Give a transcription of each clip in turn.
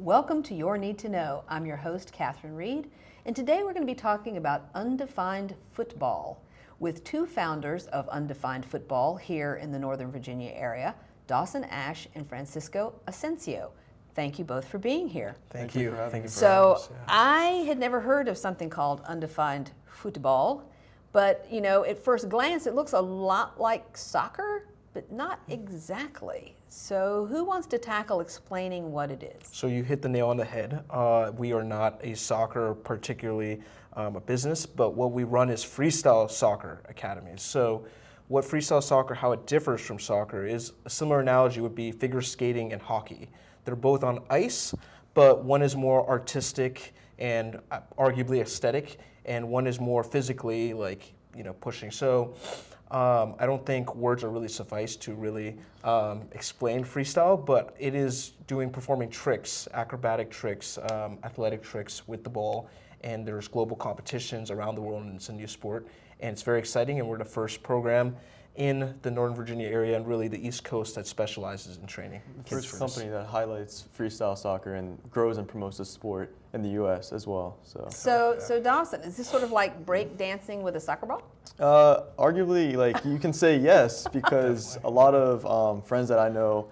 Welcome to Your Need to Know. I'm your host, Catherine Reed, and today we're going to be talking about Undefined Football with two founders of Undefined Football here in the Northern Virginia area, Dawson Ash and Francisco Asensio. Thank you both for being here. Thank you for having us. So I had never heard of something called Undefined Football, but at first glance it looks a lot like soccer, but not exactly. So who wants to tackle explaining what it is? So you hit the nail on the head. We are not a soccer, particularly a business, but what we run is freestyle soccer academies. So what freestyle soccer, how it differs from soccer is a similar analogy would be figure skating and hockey. They're both on ice, but one is more artistic and arguably aesthetic, and one is more physically pushing. So I don't think words are really suffice to really explain freestyle, but it is performing tricks, acrobatic tricks, athletic tricks with the ball, and there's global competitions around the world, and it's a new sport, and it's very exciting, and we're the first program in the Northern Virginia area and really the East Coast that specializes in training. The first company that highlights freestyle soccer and grows and promotes the sport in the U.S. as well. So Dawson, is this sort of like break dancing with a soccer ball? Arguably, you can say yes, because a lot of friends that I know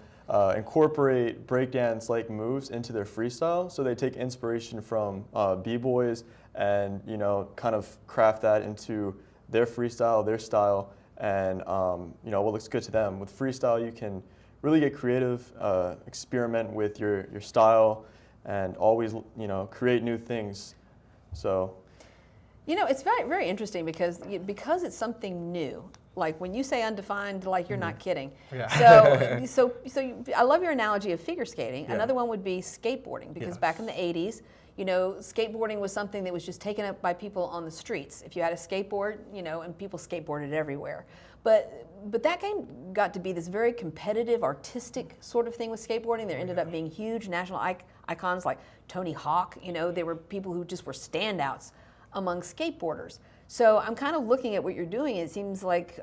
incorporate breakdance-like moves into their freestyle. So they take inspiration from b-boys and kind of craft that into their freestyle, their style, and what looks good to them. With freestyle, you can really get creative, experiment with your style, and always create new things. So it's very, very interesting because it's something new. Like when you say undefined, you're not kidding. Yeah. So I love your analogy of figure skating. Yeah. Another one would be skateboarding, because back in the 80s, skateboarding was something that was just taken up by people on the streets. If you had a skateboard, and people skateboarded everywhere. But that game got to be this very competitive, artistic sort of thing with skateboarding. There ended up being huge national icons like Tony Hawk. There were people who just were standouts among skateboarders. So I'm kind of looking at what you're doing. It seems like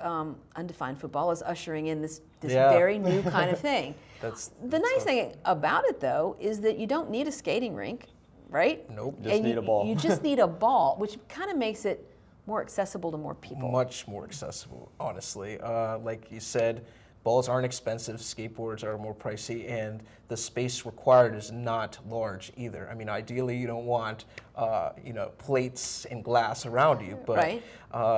Undefined Football is ushering in this very new kind of thing. The nice thing about it, though, is that you don't need a skating rink, right? Nope. Just need a ball. You just need a ball, which kind of makes it more accessible to more people. Much more accessible, honestly. Like you said, balls aren't expensive, skateboards are more pricey, and the space required is not large either. I mean, ideally you don't want plates and glass around you, but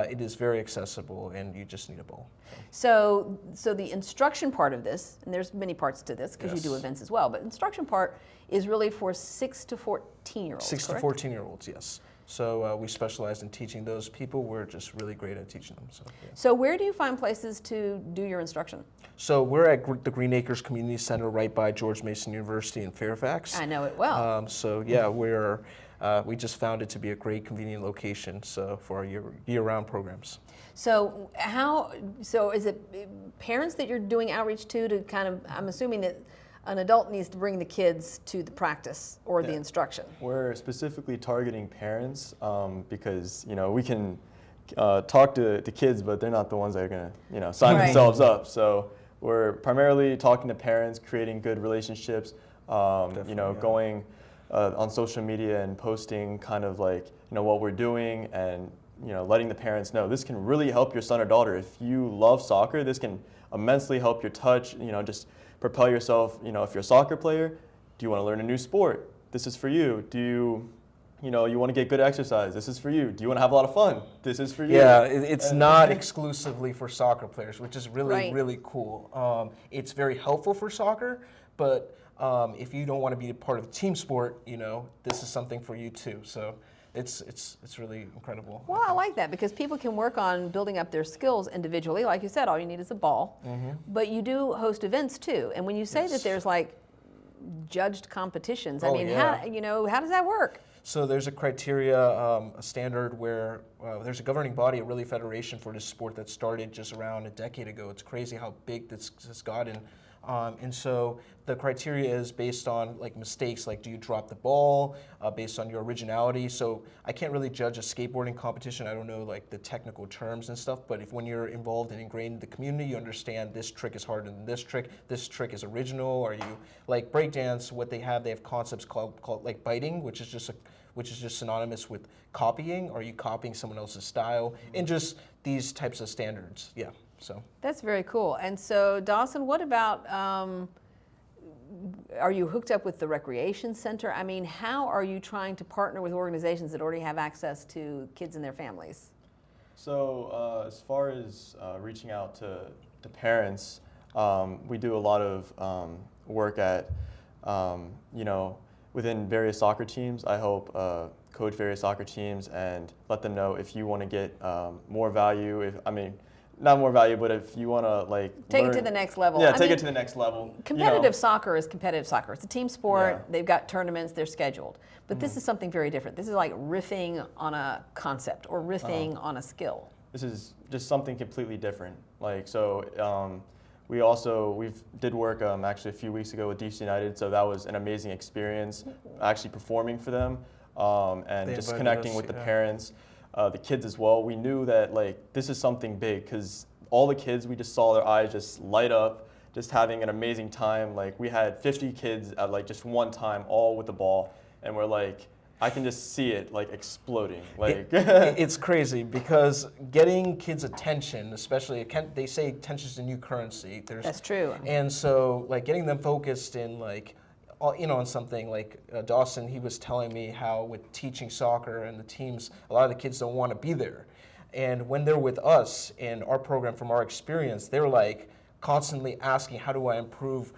it is very accessible, and you just need a ball. So the instruction part of this, and there's many parts to this because you do events as well, but instruction part is really for 6 to 14-year-olds. 6 to 14-year-olds, yes. So we specialize in teaching those people. We're just really great at teaching them. So where do you find places to do your instruction? So we're at the Green Acres Community Center right by George Mason University in Fairfax. I know it well. We just found it to be a great, convenient location for our year-round programs. So is it parents that you're doing outreach to kind of, I'm assuming that an adult needs to bring the kids to the practice or the instruction? We're specifically targeting parents because we can talk to the kids, but they're not the ones that are going to sign themselves up. So we're primarily talking to parents, creating good relationships, going on social media and posting kind of what we're doing, and letting the parents know this can really help your son or daughter. If you love soccer, this can immensely help your touch. Just propel yourself. If you're a soccer player, do you want to learn a new sport? This is for you. Do you want to get good exercise? This is for you. Do you want to have a lot of fun? This is for you. Yeah, it's not exclusively for soccer players, which is really, really cool. It's very helpful for soccer, but if you don't want to be a part of a team sport, this is something for you too. So it's really incredible. Well, I like that because people can work on building up their skills individually. Like you said, all you need is a ball. But you do host events too. And when you say that there's judged competitions, how does that work? So there's a criteria, a standard where there's a governing body, a really federation for this sport that started just around a decade ago. It's crazy how big this has gotten. And so the criteria is based on like mistakes, like do you drop the ball, based on your originality. So I can't really judge a skateboarding competition. I don't know like the technical terms and stuff, but if when you're involved and ingrained in the community, you understand this trick is harder than this trick is original. Are you like breakdance? What they have concepts called like biting, which is just synonymous with copying. Are you copying someone else's style? And just these types of standards. Yeah. So that's very cool. And so, Dawson, what about, are you hooked up with the recreation center? I mean, how are you trying to partner with organizations that already have access to kids and their families? So as far as reaching out to parents, we do a lot of work at, within various soccer teams. I help coach various soccer teams and let them know if you want to get more value, not more value, but if you want to take learn, it to the next level. Yeah, take it to the next level. Competitive soccer is competitive soccer. It's a team sport. Yeah. They've got tournaments. They're scheduled. But this is something very different. This is like riffing on a concept or riffing on a skill. This is just something completely different. We did work actually a few weeks ago with DC United, so that was an amazing experience actually performing for them and just connecting with the parents. The kids as well. We knew that this is something big because all the kids, we just saw their eyes just light up, just having an amazing time. We had 50 kids at just one time, all with the ball, and we're I can just see it exploding. It's crazy because getting kids' attention, especially they say attention's the new currency. That's true. And so getting them focused in on something like Dawson, he was telling me how with teaching soccer and the teams, a lot of the kids don't want to be there. And when they're with us in our program, from our experience, they're constantly asking, how do I improve?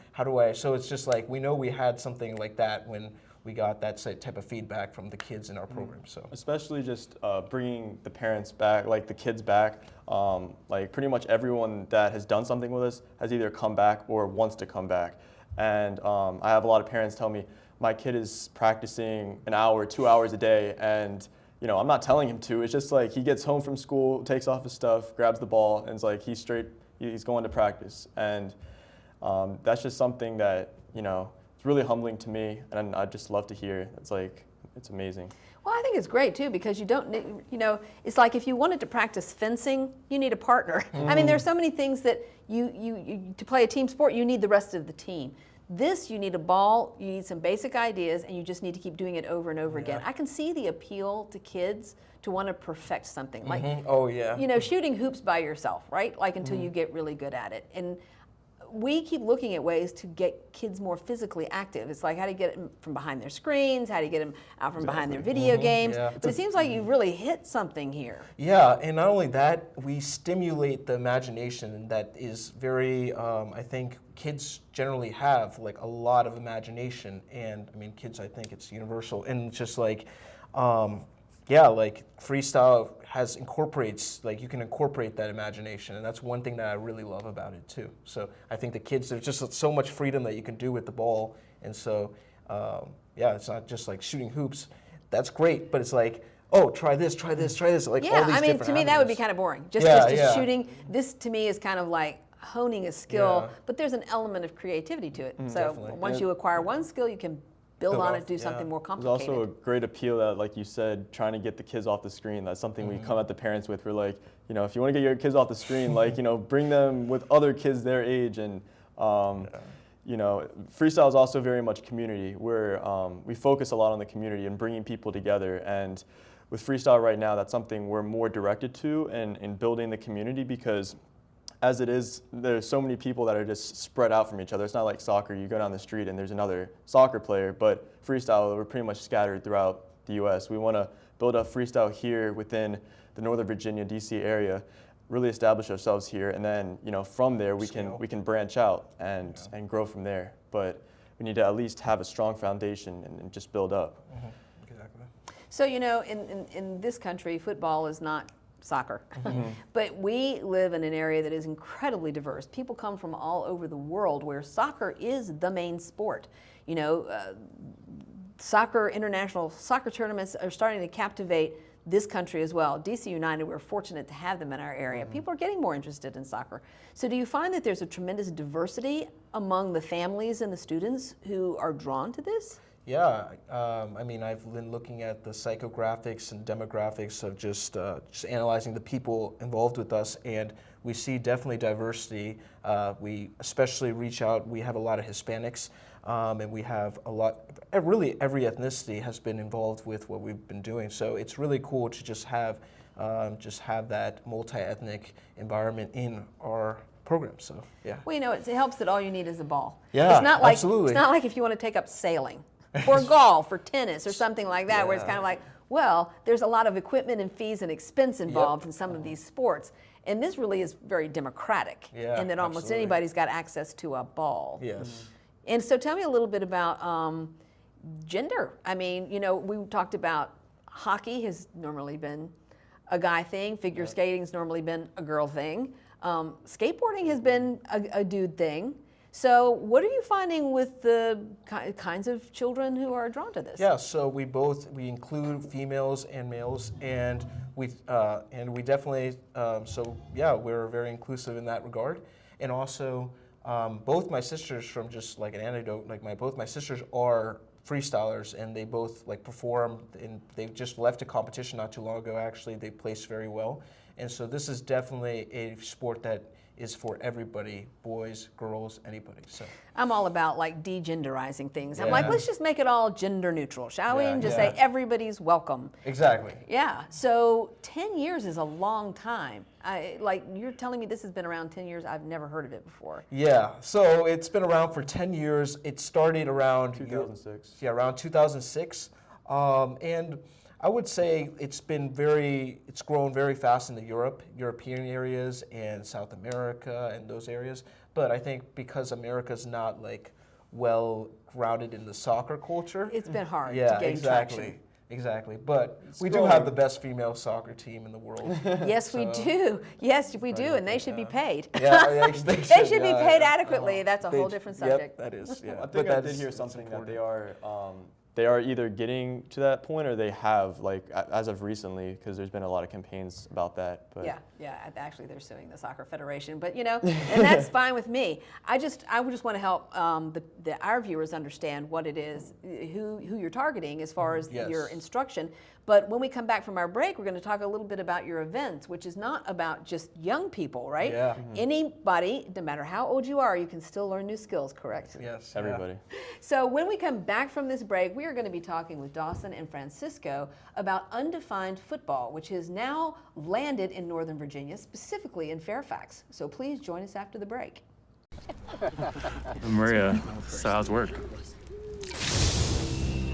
So it's just we know we had something like that when we got that type of feedback from the kids in our program. So especially just bringing the parents back, the kids back. Pretty much everyone that has done something with us has either come back or wants to come back. And I have a lot of parents tell me, my kid is practicing an hour, 2 hours a day, and I'm not telling him to. It's just he gets home from school, takes off his stuff, grabs the ball, and it's he's going to practice. And that's just something that, it's really humbling to me, and I just love to hear. It's amazing. Well, I think it's great too because you don't need, it's like if you wanted to practice fencing, you need a partner. I mean, there's so many things that you to play a team sport, you need the rest of the team. This, you need a ball, you need some basic ideas, and you just need to keep doing it over and over again. I can see the appeal to kids to want to perfect something. Oh, yeah. Shooting hoops by yourself, right? Until you get really good at it. And we keep looking at ways to get kids more physically active. It's how do you get them from behind their screens? How do you get them out from behind their video games? Yeah. But it seems like you really hit something here. Yeah, and not only that, we stimulate the imagination that is very, I think kids generally have a lot of imagination. And I mean, kids, I think it's universal. And just freestyle incorporates, you can incorporate that imagination, and that's one thing that I really love about it too. So I think the kids, there's just so much freedom that you can do with the ball, and so it's not just shooting hoops. That's great, but it's try this, try this, try this. All these to me that would be kind of boring. Just shooting. This to me is kind of honing a skill, but there's an element of creativity to it. So definitely. once you acquire one skill, you can build on it, do something more complicated. There's also a great appeal that, like you said, trying to get the kids off the screen. That's something we come at the parents with. We're if you want to get your kids off the screen, bring them with other kids their age. And, freestyle is also very much community. We focus a lot on the community and bringing people together. And with freestyle right now, that's something we're more directed to in building the community because as it is, there's so many people that are just spread out from each other. It's not like soccer, you go down the street and there's another soccer player, but freestyle, we're pretty much scattered throughout the U.S. We want to build up freestyle here within the Northern Virginia, D.C. area, really establish ourselves here, and then from there we can branch out and grow from there. But we need to at least have a strong foundation and just build up. Exactly. So in this country, football is not soccer. But we live in an area that is incredibly diverse. People come from all over the world where soccer is the main sport. International soccer tournaments are starting to captivate this country as well. DC United, we're fortunate to have them in our area. People are getting more interested in soccer. So do you find that there's a tremendous diversity among the families and the students who are drawn to this? Yeah, I mean, I've been looking at the psychographics and demographics of just analyzing the people involved with us, and we see definitely diversity. We especially reach out, we have a lot of Hispanics, and we have a lot, really every ethnicity has been involved with what we've been doing. So it's really cool to just have that multi-ethnic environment in our program. So yeah. Well, you know, it helps that all you need is a ball. Yeah, it's not like, absolutely. It's not like if you want to take up sailing or golf or tennis or something like that, where it's kind of like, well, there's a lot of equipment and fees and expense involved in some of these sports. And this really is very democratic in that almost anybody's got access to a ball. Yes. And so tell me a little bit about gender. I mean, you know, we talked about hockey has normally been a guy thing. Figure skating's normally been a girl thing. Skateboarding has been a dude thing. So what are you finding with the kinds of children who are drawn to this? Yeah, so we include females and males, and we definitely we're very inclusive in that regard. And also, both my sisters, from just like an anecdote, both my sisters are freestylers, and they both perform, and they just left a competition not too long ago. Actually, they placed very well, and so this is definitely a sport that is for everybody, boys, girls, anybody. So I'm all about degenderizing things. I'm like, let's just make it all gender neutral, shall we? And just say everybody's welcome. Exactly. Yeah. So 10 years is a long time. You're telling me this has been around 10 years. I've never heard of it before. Yeah. So it's been around for 10 years. It started around 2006. Yeah, around 2006, and I would say it's grown very fast in the European areas and South America and those areas. But I think because America's not well grounded in the soccer culture, it's been hard to gain traction. Exactly. But we do have the best female soccer team in the world. Yes, we do. Yes, we do, and they should be paid. Yeah, they should be paid adequately. That's a whole different subject. Yep, that is. Yeah. I think I did hear something that they are either getting to that point or they have, as of recently, because there's been a lot of campaigns about that. But yeah. Actually, they're suing the Soccer Federation, but and that's fine with me. I would just want to help our viewers understand what it is, who you're targeting as far as your instruction. But when we come back from our break, we're going to talk a little bit about your events, which is not about just young people, right? Yeah. Anybody, no matter how old you are, you can still learn new skills, correct? Yes. Everybody. So when we come back from this break, we are going to be talking with Dawson and Francisco about Undefined Football, which has now landed in Northern Virginia, specifically in Fairfax. So please join us after the break. Maria, so how's work?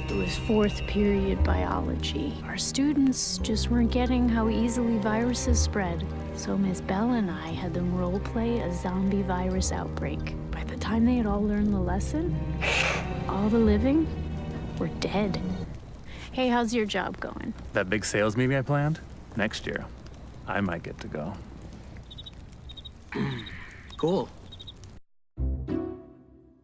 It was fourth period biology. Our students just weren't getting how easily viruses spread. So Miss Bell and I had them role play a zombie virus outbreak. By the time they had all learned the lesson, all the living were dead. Hey, how's your job going? That big sales meeting I planned? Next year, I might get to go. Cool.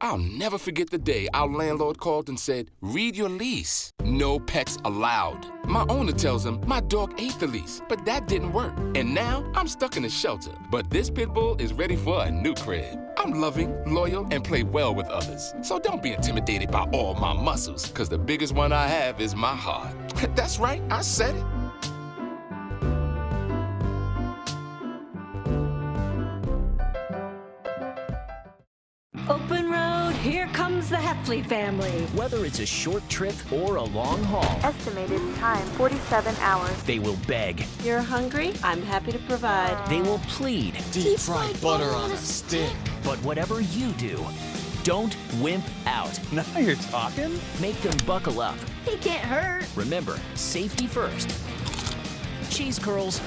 I'll never forget the day our landlord called and said, read your lease. No pets allowed. My owner tells him my dog ate the lease, but that didn't work. And now I'm stuck in a shelter. But this pit bull is ready for a new crib. I'm loving, loyal, and play well with others. So don't be intimidated by all my muscles, because the biggest one I have is my heart. That's right, I said it. Open road, here comes the Heffley family. Whether it's a short trip or a long haul, Estimated time 47 hours. they will beg, You're hungry? I'm happy to provide. they will plead. Deep fried butter on a stick. But whatever you do, don't wimp out. Now you're talking? Make them buckle up. He can't hurt. Remember, safety first. Cheese curls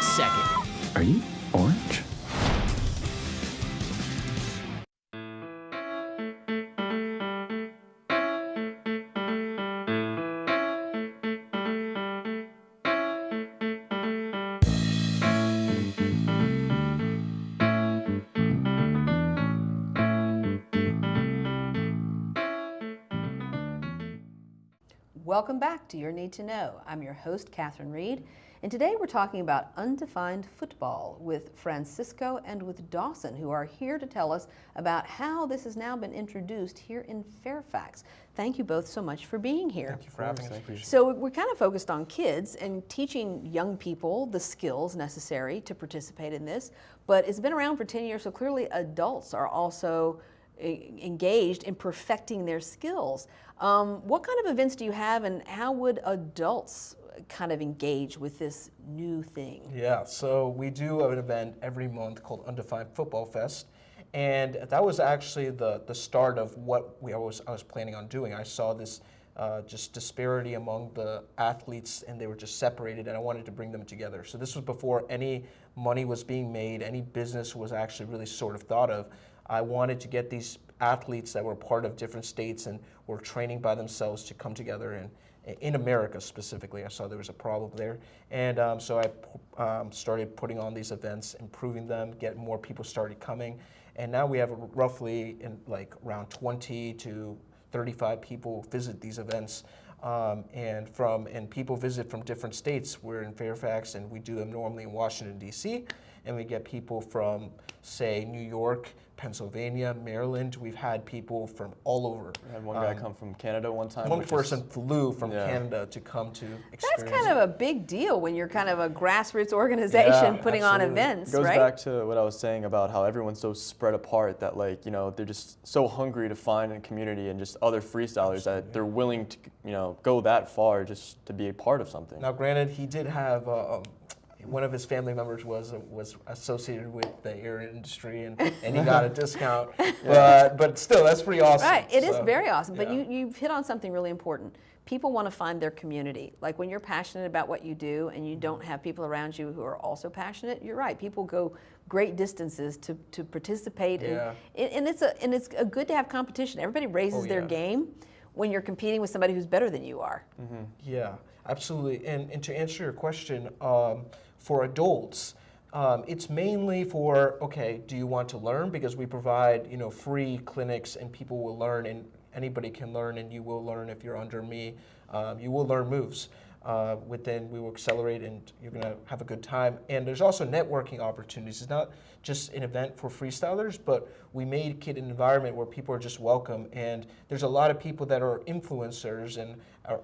second. Are you orange? Welcome back to Your Need to Know. I'm your host, Catherine Reed, and today we're talking about Undefined Football with Francisco and with Dawson, who are here to tell us about how this has now been introduced here in Fairfax. Thank you both so much for being here. Thank you for having us. So we're kind of focused on kids and teaching young people the skills necessary to participate in this, but it's been around for 10 years, so clearly adults are also engaged in perfecting their skills. What kind of events do you have, and how would adults kind of engage with this new thing? Yeah, so we do an event every month called Undefined Football Fest, and that was actually the start of what I was planning on doing. I saw this just disparity among the athletes, and they were just separated, and I wanted to bring them together. So this was before any money was being made, any business was actually really sort of thought of. I wanted to get these athletes that were part of different states and were training by themselves to come together, and in America specifically, I saw there was a problem there. And so I started putting on these events, improving them, getting more people started coming. And now we have roughly around 20 to 35 people visit these events. And people visit from different states. We're in Fairfax, and we do them normally in Washington, D.C., and we get people from, say, New York, Pennsylvania, Maryland. We've had people from all over. We had one guy come from Canada one time. One person flew from Canada to come to experience. That's kind of a big deal when you're kind of a grassroots organization putting on events, right? It goes right? back to what I was saying about how everyone's so spread apart that, they're just so hungry to find a community and just other freestylers that they're willing to, go that far just to be a part of something. Now, granted, he did have one of his family members was associated with the air industry, and he got a discount. But still, that's pretty awesome. Right, it is very awesome. But you've hit on something really important. People want to find their community. Like when you're passionate about what you do and you don't have people around you who are also passionate, you're right. People go great distances to participate, and it's good to have competition. Everybody raises their game when you're competing with somebody who's better than you are. Mm-hmm. Yeah, absolutely. And to answer your question, for adults, it's mainly for, okay, do you want to learn? Because we provide, free clinics, and people will learn, and anybody can learn, and you will learn if you're under me. You will learn moves. We will accelerate, and you're going to have a good time. And there's also networking opportunities. It's not just an event for freestylers, but we make it an environment where people are just welcome. And there's a lot of people that are influencers and are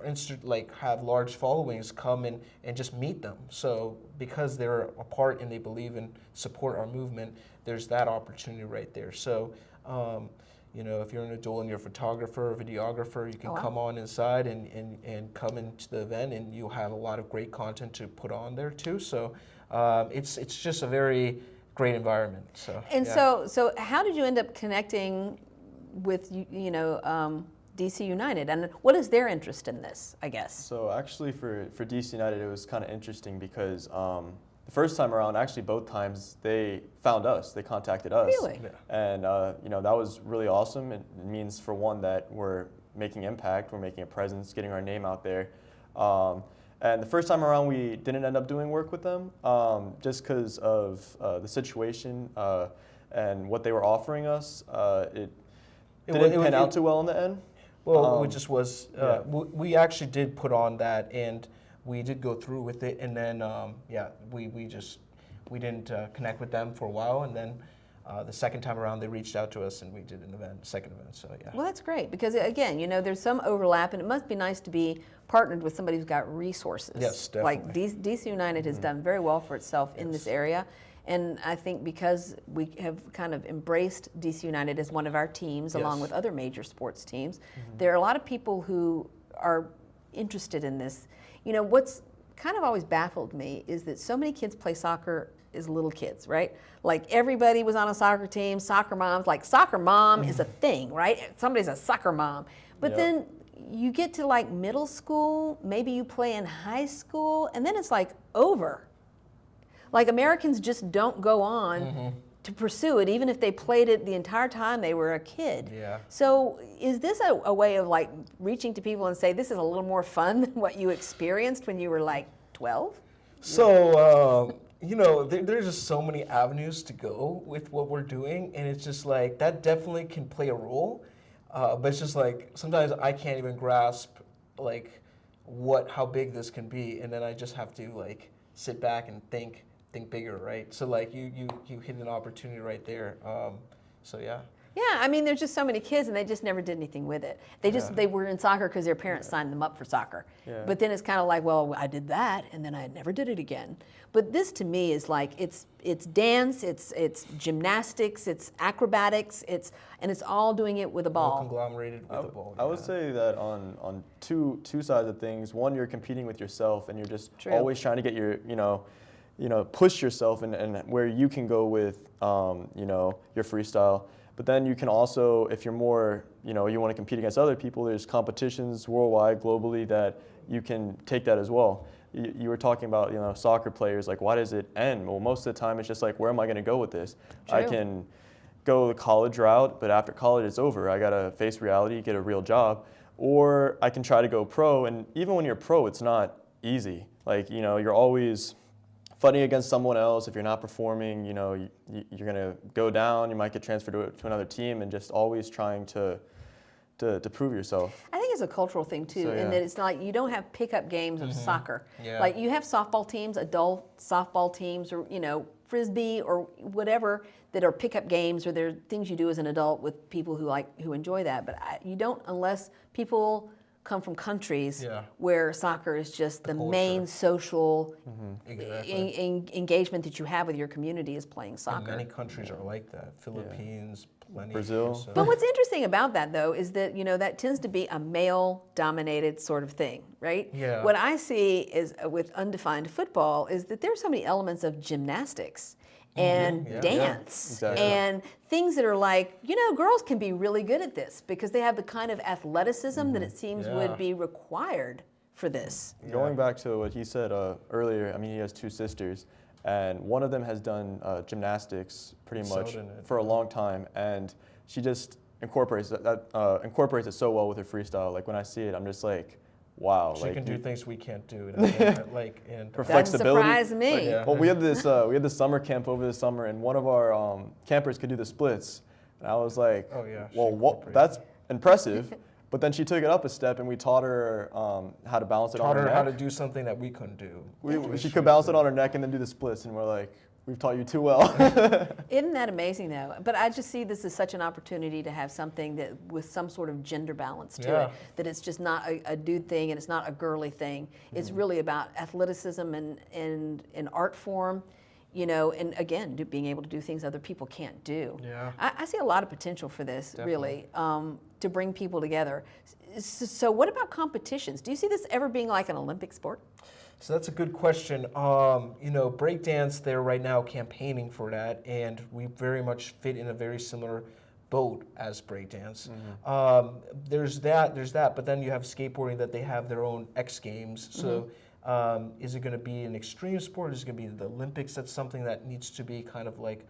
have large followings come and just meet them. So because they're a part and they believe and support our movement, there's that opportunity right there. So if you're an adult and you're a photographer or videographer, you can come on inside and come into the event, and you'll have a lot of great content to put on there too. So it's just a very great environment. So how did you end up connecting with DC United, and what is their interest in this, I guess? So actually for DC United, it was kind of interesting because the first time around, actually both times, they found us. They contacted us. Really? And that was really awesome. It means, for one, that we're making impact, we're making a presence, getting our name out there. And the first time around, we didn't end up doing work with them just because of the situation and what they were offering us. It didn't pan out too well in the end. Well, we actually did put on that, and we did go through with it, and then we didn't connect with them for a while, and then the second time around they reached out to us, and we did an event, second event. So yeah. Well, that's great, because again, there's some overlap, and it must be nice to be partnered with somebody who's got resources. Yes, definitely. Like DC United has done very well for itself in this area. And I think because we have kind of embraced DC United as one of our teams, along with other major sports teams, there are a lot of people who are interested in this. What's kind of always baffled me is that so many kids play soccer as little kids, right? Like everybody was on a soccer team, soccer moms, like soccer mom is a thing, right? Somebody's a soccer mom. But then you get to like middle school, maybe you play in high school, and then it's like over. Like Americans just don't go on to pursue it, even if they played it the entire time they were a kid. Yeah. So is this a way of like reaching to people and say, this is a little more fun than what you experienced when you were like 12? So, there's just so many avenues to go with what we're doing, and it's just like, that definitely can play a role, but it's just like, sometimes I can't even grasp like how big this can be, and then I just have to like sit back and think bigger, right? So like you hit an opportunity right there. So yeah. Yeah, I mean, there's just so many kids, and they just never did anything with it. They were in soccer because their parents signed them up for soccer. Yeah. But then it's kind of like, well, I did that, and then I never did it again. But this to me is like it's dance, it's gymnastics, it's acrobatics, and it's all doing it with a All ball. conglomerated with a ball. I would say that on two sides of things. One, you're competing with yourself, and you're just True. always trying to get your push yourself and where you can go with your freestyle. But then you can also, if you're more, you want to compete against other people, there's competitions worldwide, globally, that you can take that as well. You were talking about, soccer players, like, why does it end? Well, most of the time it's just like, where am I going to go with this? True. I can go the college route, but after college it's over. I got to face reality, get a real job. Or I can try to go pro, and even when you're pro, it's not easy. Like, you're always fighting against someone else. If you're not performing, you're going to go down. You might get transferred to another team, and just always trying to prove yourself. I think it's a cultural thing too, in that it's not like you don't have pickup games of soccer. Yeah. Like you have softball teams, adult softball teams, or frisbee or whatever that are pickup games, or they're things you do as an adult with people who enjoy that. But you don't unless people come from countries where soccer is just the main social engagement that you have with your community is playing soccer. And many countries are like that. Philippines, plenty. Brazil. So. But what's interesting about that, though, is that that tends to be a male-dominated sort of thing, right? Yeah. What I see is with Undefined Football is that there's so many elements of gymnastics and dance and things that are like, girls can be really good at this because they have the kind of athleticism that it seems would be required for this. Going back to what he said earlier, I mean, he has two sisters, and one of them has done gymnastics pretty much for a long time, and she just incorporates it so well with her freestyle. Like when I see it, I'm just like, wow. She like, can do things we can't do. And her Doesn't flexibility. surprise me. Well, we had this summer camp over the summer, and one of our campers could do the splits, and I was like, oh yeah. Well, that's impressive. But then she took it up a step, and we taught her how to balance it on her neck. Taught her how to do something that we couldn't do. She could balance it on her neck and then do the splits, and we're like, we've taught you too well. Isn't that amazing, though? But I just see this as such an opportunity to have something that with some sort of gender balance to it, that it's just not a dude thing and it's not a girly thing. It's really about athleticism and art form, and again, being able to do things other people can't do. Yeah. I see a lot of potential for this, really, to bring people together. So what about competitions? Do you see this ever being like an Olympic sport? So that's a good question. Breakdance, they're right now campaigning for that, and we very much fit in a very similar boat as breakdance. There's that, but then you have skateboarding that they have their own X Games. So is it going to be an extreme sport? Is it going to be the Olympics? That's something that needs to be kind of like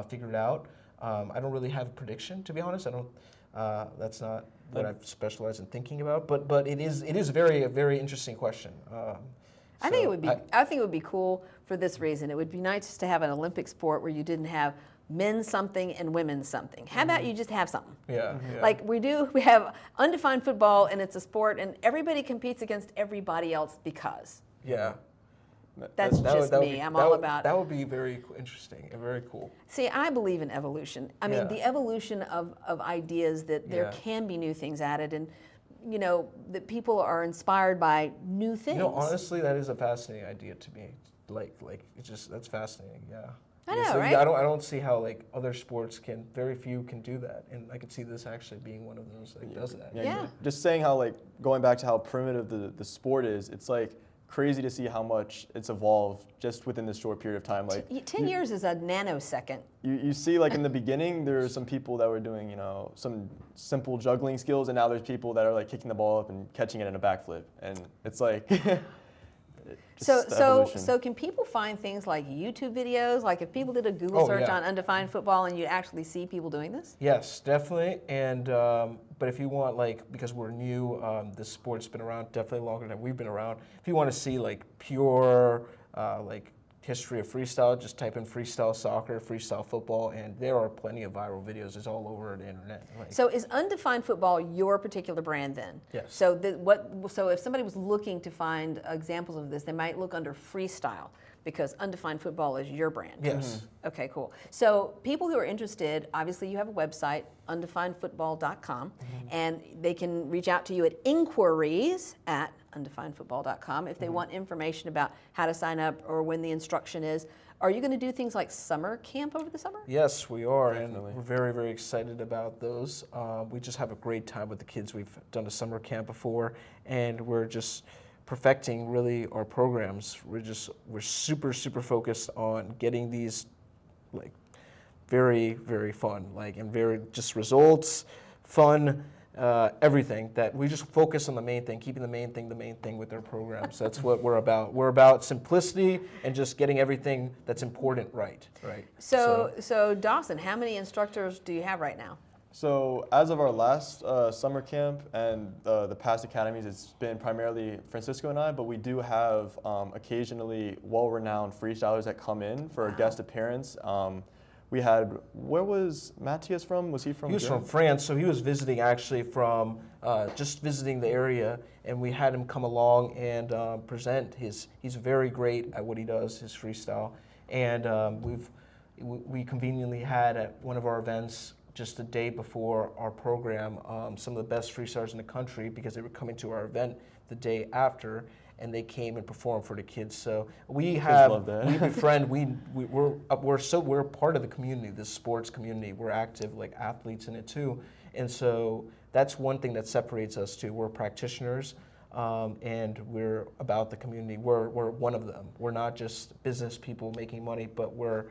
figured out. I don't really have a prediction, to be honest. I don't. That's not what I've specialized in thinking about. But it is a very interesting question. I think it would be cool for this reason. It would be nice to have an Olympic sport where you didn't have men something and women something. How about you just have something? Yeah. Like we have Undefined Football, and it's a sport, and everybody competes against everybody else because. Yeah. That's just me. I'm all about it. That would be very interesting and very cool. See, I believe in evolution. I mean, the evolution of ideas that there can be new things added, and that people are inspired by new things. Honestly, that is a fascinating idea to me. Like it's just that's fascinating. Yeah. I know, so, right? I don't see how other sports very few can do that, and I could see this actually being one of those that does that. Yeah. Just saying how going back to how primitive the sport is, it's crazy to see how much it's evolved just within this short period of time. 10 years is a nanosecond. You see, in the beginning, there were some people that were doing, some simple juggling skills, and now there's people that are kicking the ball up and catching it in a backflip, and it's So can people find things like YouTube videos? Like if people did a Google search on Undefined Football, and you actually see people doing this? Yes, definitely. And but if you want because we're new, this sport's been around definitely longer than we've been around. If you want to see pure history of freestyle, just type in freestyle soccer, freestyle football, and there are plenty of viral videos. It's all over the internet. Like, So is Undefined Football your particular brand then? Yes. So so if somebody was looking to find examples of this, they might look under freestyle because Undefined Football is your brand. yes. Okay, cool. So people who are interested, obviously you have a website, undefinedfootball.com, and they can reach out to you at inquiries@undefinedfootball.com if they want information about how to sign up or when the instruction is. Are you going to do things like summer camp over the summer? Yes, we are, Definitely. and we're very, very excited about those. We just have a great time with the kids. We've done a summer camp before, and we're just perfecting really our programs. We're super, super focused on getting these like very, very fun, like, and very just results, fun, everything. That we just focus on the main thing, keeping the main thing with our programs. That's what we're about. We're about simplicity and just getting everything that's important right. So Dawson, how many instructors do you have right now? So as of our last summer camp and the past academies, it's been primarily Francisco and I, but we do have occasionally well-renowned freestylers that come in for a guest appearance. We had, where was Matthias from? Was he from? He was from France, so he was visiting actually from, just visiting the area, and we had him come along and present he's very great at what he does, his freestyle. And we conveniently had at one of our events just a day before our program, some of the best freestylers in the country, because they were coming to our event the day after, and they came and performed for the kids. So we befriend. We're part of the community, the sports community. We're active, like athletes in it too, and so that's one thing that separates us too. We're practitioners, and we're about the community. We're one of them. We're not just business people making money, but we're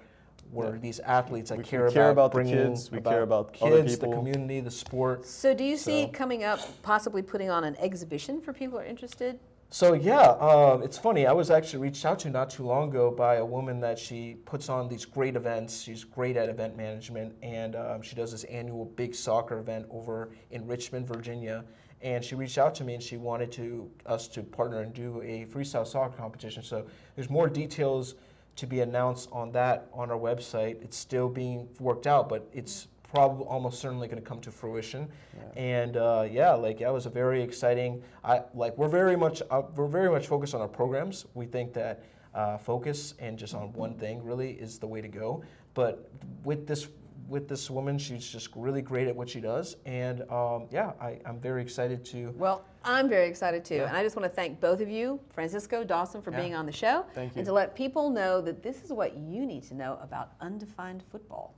these athletes that care about the kids. We care about other people, the community, the sport. So do you see coming up possibly putting on an exhibition for people who are interested? So yeah, it's funny. I was actually reached out to not too long ago by a woman that she puts on these great events. She's great at event management, and she does this annual big soccer event over in Richmond, Virginia. And she reached out to me and she wanted us to partner and do a freestyle soccer competition. So there's more details to be announced on that on our website. It's still being worked out, but it's probably almost certainly going to come to fruition. Yeah. And it was a very exciting. We're very much focused on our programs. We think that focus and just on one thing really is the way to go. But with this woman, she's just really great at what she does, and I'm very excited to. Well, I'm very excited too, and I just want to thank both of you, Francisco, Dawson, for being on the show. Thank you. And to let people know that this is what you need to know about Undefined Football.